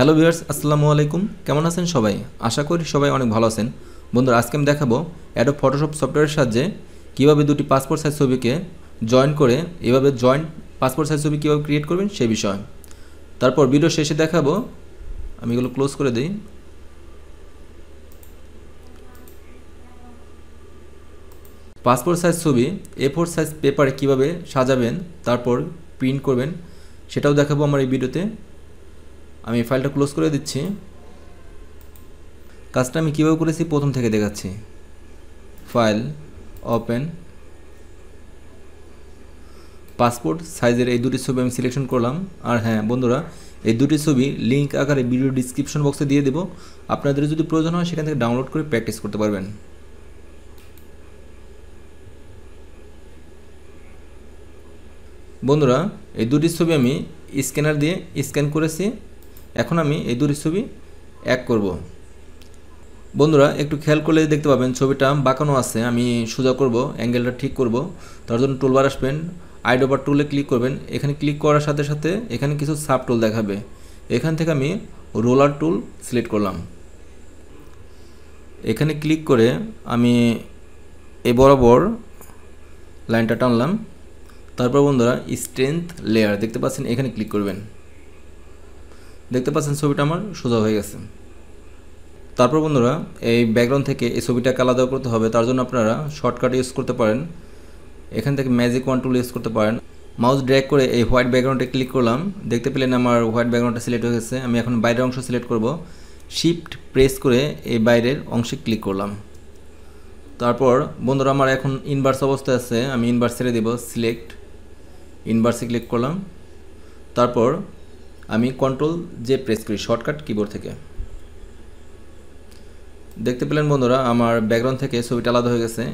Hello viewers, আসসালামু আলাইকুম। কেমন আছেন সবাই? আশা করি সবাই অনেক ভালো আছেন। বন্ধুরা, আজকে আমি দেখাবো অ্যাডোব ফটোশপ সফটওয়্যারের সাহায্যে কীভাবে দুটি পাসপোর্ট সাইজ ছবিকে জয়েন করে এভাবে জয়েন্ট পাসপোর্ট সাইজ ছবি কীভাবে ক্রিয়েট করবেন সেই বিষয়। তারপর ভিডিও শেষে দেখাবো, আমি এগুলো ক্লোজ করে দিই। পাসপোর্ট সাইজ ছবি A4 সাইজ পেপারে কীভাবে সাজাবেন তারপর প্রিন্ট করবেন সেটাও দেখাবো আমার এই ভিডিওতে। আমি ফাইলটা ক্লোজ করে দিচ্ছি। কাজটা আমি কীভাবে করেছি প্রথম থেকে দেখাচ্ছি। ফাইল, ওপেন, পাসপোর্ট সাইজের এই দুটি ছবি আমি সিলেকশন করলাম। আর হ্যাঁ বন্ধুরা, এই দুটি ছবি লিঙ্ক আকারে ভিডিও ডিসক্রিপশন বক্সে দিয়ে দেবো। আপনাদের যদি প্রয়োজন হয় সেখান থেকে ডাউনলোড করে প্র্যাকটিস করতে পারবেন। বন্ধুরা, এই দুটি ছবি আমি স্ক্যানার দিয়ে স্ক্যান করেছি। এখন আমি এই দুটি ছবি এক করব। বন্ধুরা, একটু খেয়াল করলে দেখতে পাবেন ছবিটা বাঁকানো আছে। আমি সোজা করব, অ্যাঙ্গেলটা ঠিক করব। তার জন্য টুলবার আসবেন, আইডোবার টুলে ক্লিক করবেন। এখানে ক্লিক করার সাথে সাথে এখানে কিছু সাব টুল দেখাবে। এখান থেকে আমি রোলার টুল সিলেক্ট করলাম। এখানে ক্লিক করে আমি এই বরাবর লাইনটা টানলাম। তারপর বন্ধুরা, স্ট্রেংথ লেয়ার দেখতে পাচ্ছেন, এখানে ক্লিক করবেন। দেখতে পাচ্ছেন ছবিটা আমার সোজা হয়ে গেছে। তারপর বন্ধুরা, এই ব্যাকগ্রাউন্ড থেকে এই ছবিটাকে আলাদা করতে হবে। তার জন্য আপনারা শর্টকাট ইউজ করতে পারেন। এখান থেকে ম্যাজিক ওয়ান টুল ইউজ করতে পারেন। মাউস ড্র্যাগ করে এই হোয়াইট ব্যাকগ্রাউন্ডে ক্লিক করলাম। দেখতে পেলেন আমার হোয়াইট ব্যাকগ্রাউন্ডটা সিলেক্ট হয়ে গেছে। আমি এখন বাইরের অংশ সিলেক্ট করব। শিফট প্রেস করে এই বাইরের অংশে ক্লিক করলাম। তারপর বন্ধুরা, আমার এখন ইনভার্স অবস্থায় আছে। আমি ইনভার্স ছেড়ে দেব। সিলেক্ট, ইনভার্সে ক্লিক করলাম। তারপর আমি কন্ট্রোল জে প্রেস করি শর্টকাট কিবোর্ড থেকে। দেখতে পেলেন বন্ধুরা, আমার ব্যাকগ্রাউন্ড থেকে ছবিটা আলাদা হয়ে গেছে।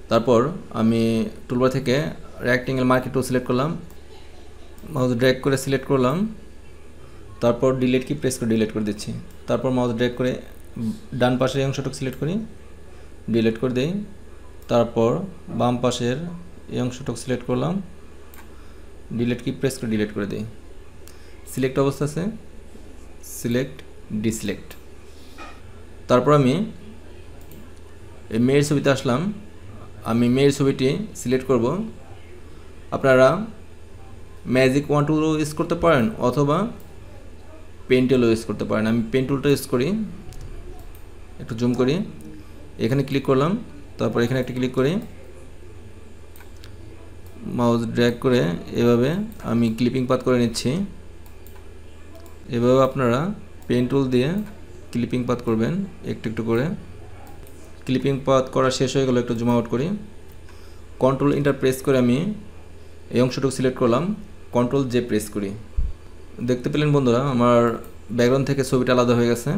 তারপর আমি টুলবার থেকে রেক্ট্যাঙ্গেল মার্কিং টুল সিলেক্ট করলাম। মাউস ড্র্যাগ করে সিলেক্ট করলাম। তারপর ডিলিট কি প্রেস করে ডিলিট করে দিচ্ছি। তারপর মাউস ড্র্যাগ করে ডান পাশের অংশটুকু সিলেক্ট করি, ডিলিট করে দিই। তারপর বাম পাশের এই অংশটুকু সিলেক্ট করলাম, ডিলিট কি প্রেস করে ডিলিট করে দিই। সিলেক্ট অবস্থা আছে, সিলেক্ট, ডিসিলেক্ট। তারপর আমি এই মেয়ের ছবিতে আসলাম। আমি মেয়ের ছবিটি সিলেক্ট করব। আপনারা ম্যাজিক ওয়ান টুলও ইউজ করতে পারেন অথবা পেন টুলও ইউজ করতে পারেন। আমি পেন টুলটা ইউজ করি। একটু জুম করি, এখানে ক্লিক করলাম। তারপর এখানে একটা ক্লিক করি, মাউস ড্র্যাগ করে এভাবে আমি ক্লিপিং পাথ করে নিচ্ছি। এভাবে আপনারা পেন টুল দিয়ে ক্লিপিং পাথ করবেন একটু একটু করে। ক্লিপিং পাথ করা শেষ হয়ে গেল, একটু জুম আউট করি। কন্ট্রোল ইন্টার প্রেস করে আমি এই অংশটুকু সিলেক্ট করলাম, কন্ট্রোল জে প্রেস করি। দেখতে পেলেন বন্ধুরা, আমার ব্যাকগ্রাউন্ড থেকে ছবিটা আলাদা হয়ে গেছে।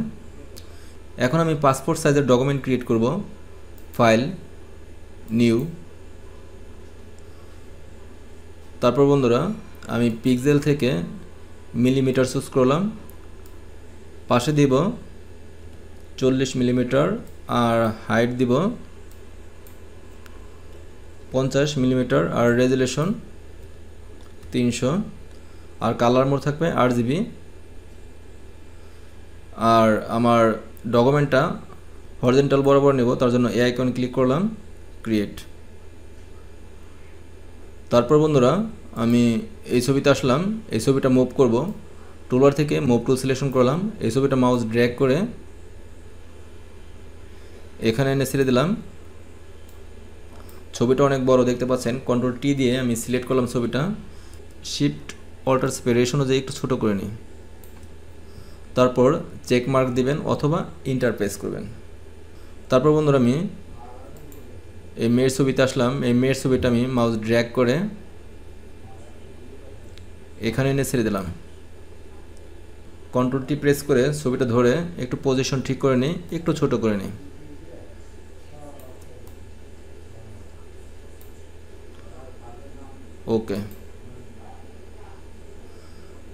এখন আমি পাসপোর্ট সাইজের ডকুমেন্ট ক্রিয়েট করব। File, new. তারপর বন্ধুরা, আমি পিক্সেল থেকে মিলিমিটার চুজ করলাম। পাশে দিব 40 মিলিমিটার আর হাইট দিব 50 মিলিমিটার আর রেজুলেশন 300 আর কালার মোড থাকবে RGB। আর আমার ডকুমেন্টটা হরিজন্টাল বরাবর নেব, তার জন্য এই আইকনে ক্লিক করলাম, ক্রিয়েট। তারপর বন্ধুরা, আমি এই ছবিতে আসলাম। এই ছবিটা মুভ করব। টুলবার থেকে মুভ টুল সিলেকশন করলাম। এই ছবিটা মাউস ড্র্যাগ করে এখানে এনে ছেড়ে দিলাম। ছবিটা অনেক বড় দেখতে পাচ্ছেন। কন্ট্রোল টি দিয়ে আমি সিলেক্ট করলাম ছবিটা। শিফট অল্টার সেপারেশন অনুযায়ী একটু ছোটো করে নিই। তারপর চেক মার্ক দিবেন অথবা ইন্টার প্রেস করবেন। তারপর বন্ধুরা, আমি এই মেয়ের ছবিতে আসলাম। এই মেয়ের ছবিটা আমি মাউস ড্র্যাগ করে এখানে এনে ছেড়ে দিলাম। কন্ট্রোল টি প্রেস করে ছবিটা ধরে একটু পজিশন ঠিক করে নিই, একটু ছোট করে নিই। ওকে।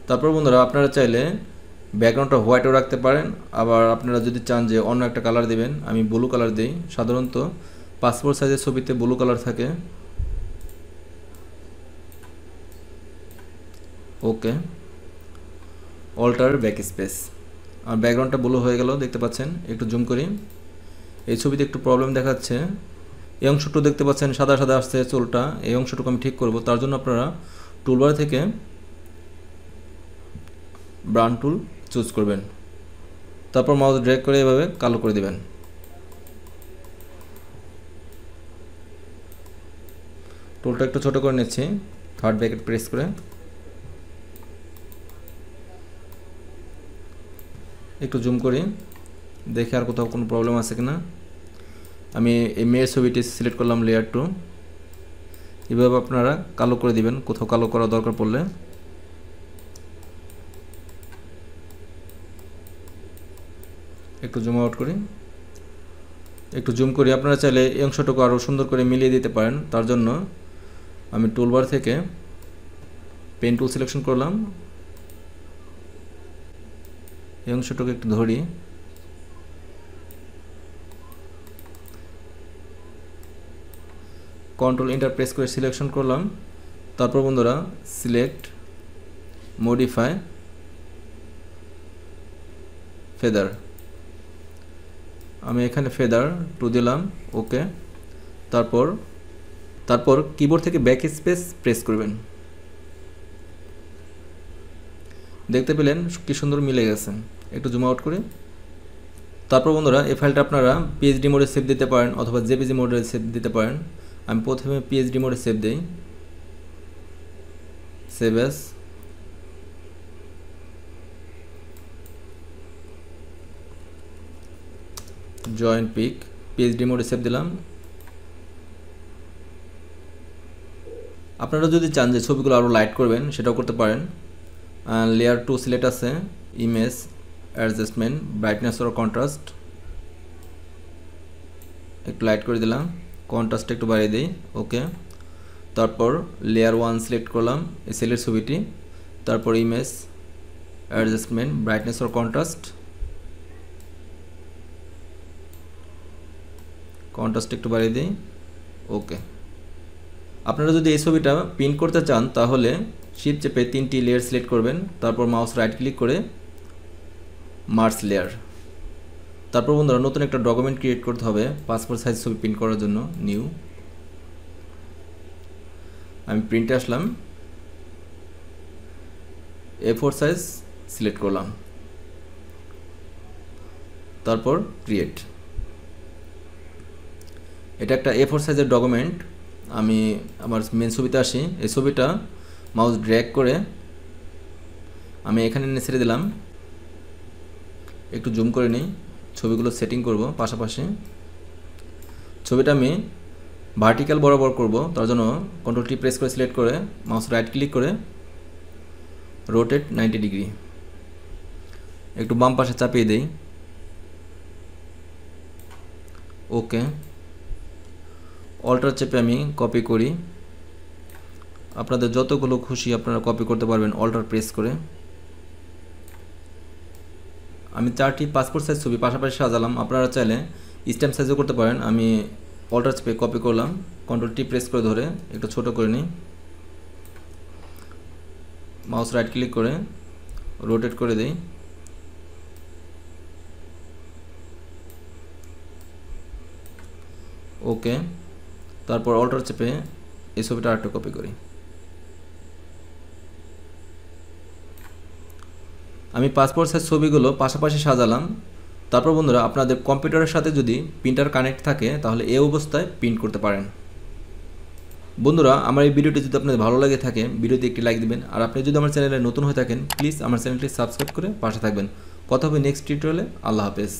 তারপর বন্ধুরা, আপনারা চাইলে ব্যাকগ্রাউন্ডটা হোয়াইটও রাখতে পারেন, আবার আপনারা যদি চান যে অন্য একটা কালার দিবেন, আমি ব্লু কালার দিই। সাধারণত পাসপোর্ট সাইজের ছবিতে ব্লু কালার থাকে। ওকে। Alter back space. আর ব্যাকগ্রাউন্ডটা ব্লু হয়ে গেল দেখতে পাচ্ছেন। একটু জুম করি, এই ছবিতে একটু প্রবলেম দেখাচ্ছে। এই অংশটুকু দেখতে পাচ্ছেন সাদা সাদা আসছে চুলটা, এই অংশটুকু আমি ঠিক করব। তার জন্য আপনারা টুলবার থেকে ব্রাউন টুল চুজ করবেন, তারপর মাউস ড্র্যাগ করে এভাবে কালো করে দেবেন। টুলটা একটু ছোট করে নিচ্ছি, থার্ড ব্র্যাকেট প্রেস করে। একটু জুম করি, দেখে আর কোথাও কোনো প্রবলেম আছে কিনা। আমি এই মেয়ের ছবিটি সিলেক্ট করলাম, লেয়ার 2। এভাবে আপনারা কালো করে দিবেন কোথাও কালো করা দরকার পড়লে। একটু জুম আউট করি, একটু জুম করি। আপনারা চাইলে এই অংশটুকু আরও সুন্দর করে মিলিয়ে দিতে পারেন। তার জন্য আমি টুলবার থেকে পেন টুল সিলেকশন করলাম, এই অংশটুকু একটু ধরি, কন্ট্রোল এন্টার প্রেস করে সিলেকশন করলাম। তারপর বন্ধুরা সিলেক্ট মডিফাই ফেদার, আমি এখানে ফেদার 2 দিলাম, ওকে। তারপর কিবোর্ড থেকে ব্যাক স্পেস প্রেস করবেন। দেখতে পেলেন কি সুন্দর মিলে গেছে। একটু জুম আউট করি। তারপর বন্ধুরা এই ফাইলটা আপনারা পিএইচডি মোডে সেভ দিতে পারেন অথবা জেপিজি মোডে সেভ দিতে পারেন। আমি প্রথমে পিএইচডি মোডে সেভ দেই, save as. Joint pick PhD মোডে সেভ দিলাম। আপনারা যদি চান যে ছবিগুলো আরও লাইট করবেন সেটাও করতে পারেন। লেয়ার 2 সিলেক্ট আছে, image adjustment brightness or contrast, একটু লাইট করে দিলাম, কন্ট্রাস্ট একটু বাড়িয়ে দিই, ওকে। তারপর লেয়ার 1 সিলেক্ট করলাম, এই সেলের ছবিটি। তারপর image adjustment brightness or contrast, contrast একটু বাড়িয়ে দিই, ওকে। আপনারা যদি এই ছবিটা প্রিন্ট করতে চান তাহলে শিফট চেপে 3টি লেয়ার সিলেক্ট করবেন, তারপর মাউস রাইট ক্লিক করে মার্জ লেয়ার। তারপর বন্ধুরা নতুন একটা ডকুমেন্ট ক্রিয়েট করতে হবে পাসপোর্ট সাইজ ছবি প্রিন্ট করার জন্য, নিউ। আমি প্রিন্টে আসলাম, A4 সাইজ সিলেক্ট করলাম, তারপর ক্রিয়েট। এটা একটা A4 সাইজের ডকুমেন্ট। আমি আমার মেন ছবিতে আসি, এই ছবিটা মাউস ড্র্যাগ করে আমি এখানে নিয়ে ছেড়ে দিলাম। একটু জুম করে নিই, ছবিগুলো সেটিং করব পাশাপাশি। ছবিটা আমি ভার্টিক্যাল বরাবর করব, তার জন্য কন্ট্রোল টি প্রেস করে সিলেক্ট করে মাউস রাইট ক্লিক করে রোটেট 90 ডিগ্রি, একটু বাম পাশে চাপিয়ে দেই, ওকে। অল্টার চেপে আমি কপি করি। আপনাদের যতগুলো খুশি আপনারা কপি করতে পারবেন অল্টার প্রেস করে। আমি 4টি পাসপোর্ট সাইজ ছবি পাশাপাশি সাজালাম, আপনারা চাইলে স্ট্যাম্প সাইজও করতে পারেন। আমি অল্টার চেপে কপি করলাম, কন্ট্রোল টি প্রেস করে ধরে একটু ছোট করে নিই, মাউস রাইট ক্লিক করে রোটেট করে দেই, ওকে। তারপর অল্টার চেপে এই ছবিটা আরেকটা কপি করি। আমি পাসপোর্ট সাইজ ছবিগুলো পাশাপাশি সাজালাম। তারপর বন্ধুরা আপনাদের কম্পিউটারের সাথে যদি প্রিন্টার কানেক্ট থাকে তাহলে এই অবস্থায় প্রিন্ট করতে পারেন। বন্ধুরা আমার এই ভিডিওটি যদি আপনাদের ভালো লাগে থাকে ভিডিওতে একটি লাইক দিবেন, আর আপনি যদি আমার চ্যানেলে নতুন হয়ে থাকেন প্লিজ আমার চ্যানেলটি সাবস্ক্রাইব করে পাশে থাকবেন। কথা হবে নেক্সট টিউটোরিয়ালে। আল্লাহ হাফেজ।